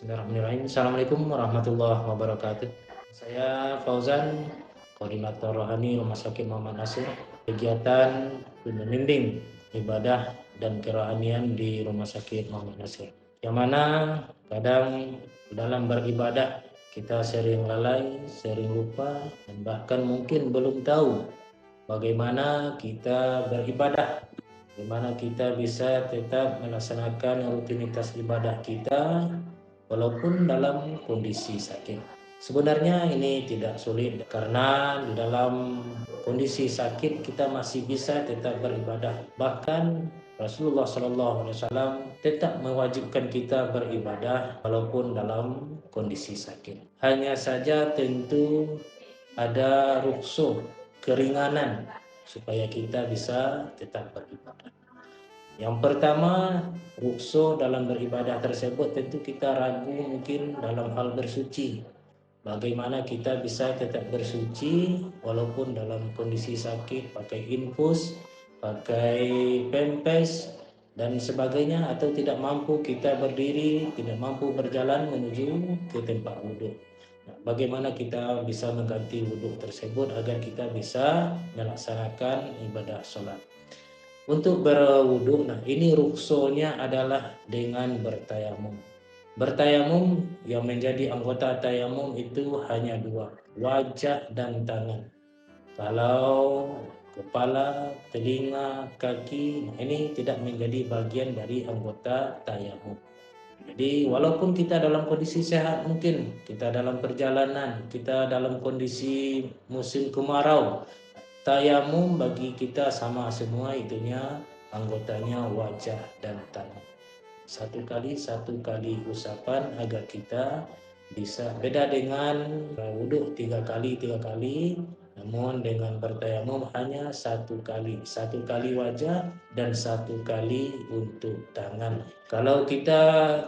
Bismillahirrahmanirrahim. Assalamualaikum warahmatullahi wabarakatuh. Saya Fauzan, Koordinator Rohani Rumah Sakit Muhammad Nasir. Kegiatan membimbing ibadah dan kerohanian di Rumah Sakit Muhammad Nasir. Yang mana kadang dalam beribadah kita sering lalai, sering lupa, dan bahkan mungkin belum tahu bagaimana kita beribadah, bagaimana kita bisa tetap melaksanakan rutinitas ibadah kita walaupun dalam kondisi sakit. Sebenarnya ini tidak sulit karena di dalam kondisi sakit kita masih bisa tetap beribadah. Bahkan Rasulullah SAW tetap mewajibkan kita beribadah walaupun dalam kondisi sakit. Hanya saja tentu ada rukhsah, keringanan supaya kita bisa tetap beribadah. Yang pertama, rukhsah dalam beribadah tersebut tentu kita ragu mungkin dalam hal bersuci. Bagaimana kita bisa tetap bersuci walaupun dalam kondisi sakit, pakai infus, pakai pempes dan sebagainya, atau tidak mampu kita berdiri, tidak mampu berjalan menuju ke tempat wudhu. Nah, bagaimana kita bisa mengganti wudhu tersebut agar kita bisa melaksanakan ibadah sholat. Untuk berwudu, nah ini rukhsahnya adalah dengan bertayamum. Bertayamum yang menjadi anggota tayamum itu hanya dua, wajah dan tangan. Kalau kepala, telinga, kaki, nah ini tidak menjadi bagian dari anggota tayamum. Jadi walaupun kita dalam kondisi sehat, mungkin kita dalam perjalanan, kita dalam kondisi musim kemarau, tayamum bagi kita sama semua, itunya anggotanya wajah dan tangan. Satu kali usapan agar kita bisa, beda dengan wudhu tiga kali, namun dengan bertayamum hanya satu kali wajah dan satu kali untuk tangan. Kalau kita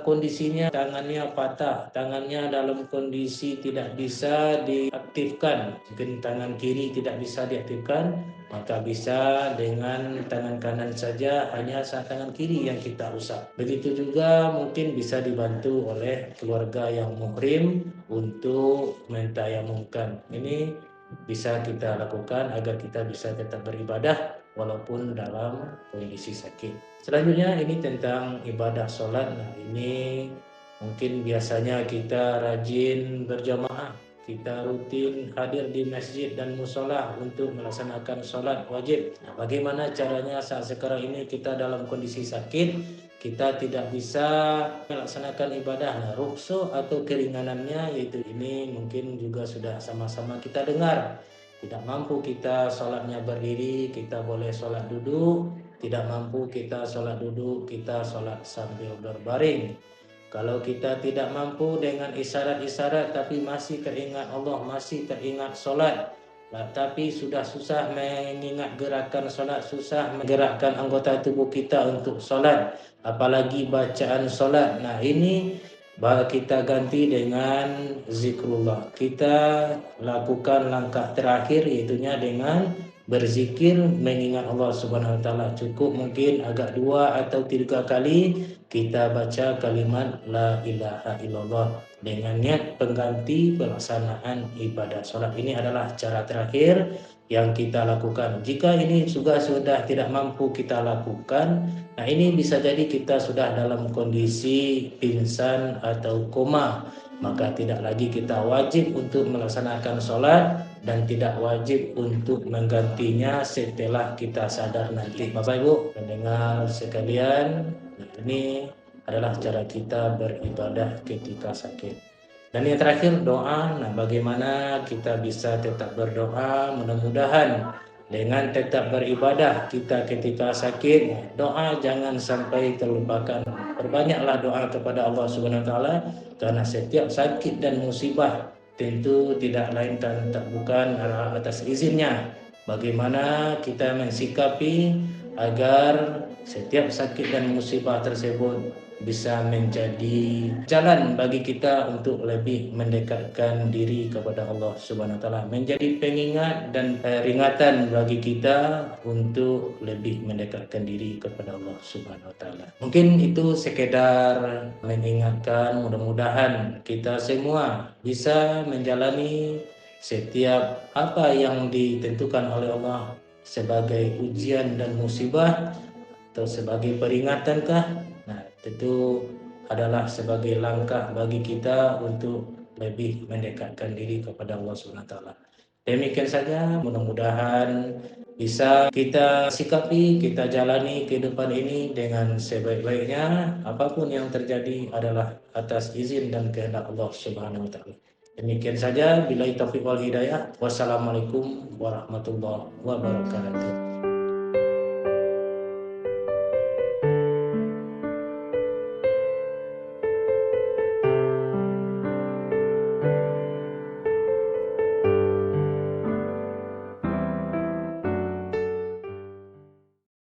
kondisinya tangannya patah, tangannya dalam kondisi tidak bisa diaktifkan, mungkin tangan kiri tidak bisa diaktifkan, maka bisa dengan tangan kanan saja, hanya tangan kiri yang kita usap. Begitu juga mungkin bisa dibantu oleh keluarga yang muhrim untuk mentayamumkan. Ini bisa kita lakukan agar kita bisa tetap beribadah walaupun dalam kondisi sakit. Selanjutnya ini tentang ibadah sholat. Nah ini mungkin biasanya kita rajin berjamaah, kita rutin hadir di masjid dan musola untuk melaksanakan sholat wajib. Nah, bagaimana caranya saat sekarang ini kita dalam kondisi sakit, kita tidak bisa melaksanakan ibadah? Nah, rukhsah atau keringanannya yaitu ini mungkin juga sudah sama-sama kita dengar. Tidak mampu kita sholatnya berdiri, kita boleh sholat duduk. Tidak mampu kita sholat duduk, kita sholat sambil berbaring. Kalau kita tidak mampu dengan isyarat-isyarat tapi masih teringat Allah, masih teringat sholat, tapi sudah susah mengingat gerakan sholat, susah menggerakkan anggota tubuh kita untuk sholat, apalagi bacaan sholat. Nah ini kita ganti dengan zikrullah. Kita lakukan langkah terakhir, yaitunya dengan berzikir mengingat Allah Subhanahu wa taala. Cukup mungkin agak 2 atau 3 kali kita baca kalimat la ilaha illallah dengan niat pengganti pelaksanaan ibadah sholat. Ini adalah cara terakhir yang kita lakukan. Jika ini juga sudah tidak mampu kita lakukan, nah ini bisa jadi kita sudah dalam kondisi pingsan atau koma, maka tidak lagi kita wajib untuk melaksanakan sholat dan tidak wajib untuk menggantinya setelah kita sadar nanti. Bapak Ibu pendengar sekalian, ini adalah cara kita beribadah ketika sakit. Dan yang terakhir doa. Nah, bagaimana kita bisa tetap berdoa? Mudah-mudahan dengan tetap beribadah kita ketika sakit, doa jangan sampai terlupakan. Perbanyaklah doa kepada Allah Subhanahu wa taala, karena setiap sakit dan musibah tentu tidak lain dan tak bukan atas izinnya. Bagaimana kita mensikapi agar setiap sakit dan musibah tersebut bisa menjadi jalan bagi kita untuk lebih mendekatkan diri kepada Allah Subhanahu wa taala, menjadi pengingat dan peringatan bagi kita untuk lebih mendekatkan diri kepada Allah Subhanahu wa taala. Mungkin itu sekedar mengingatkan, mudah-mudahan kita semua bisa menjalani setiap apa yang ditentukan oleh Allah sebagai ujian dan musibah atau sebagai peringatankah? Nah, tentu adalah sebagai langkah bagi kita untuk lebih mendekatkan diri kepada Allah Subhanahu wa taala. Demikian saja, mudah-mudahan bisa kita sikapi, kita jalani kehidupan ini dengan sebaik-baiknya. Apapun yang terjadi adalah atas izin dan kehendak Allah Subhanahu wa taala. Demikian saja, billahi taufiq wal hidayah. Wassalamualaikum warahmatullahi wabarakatuh.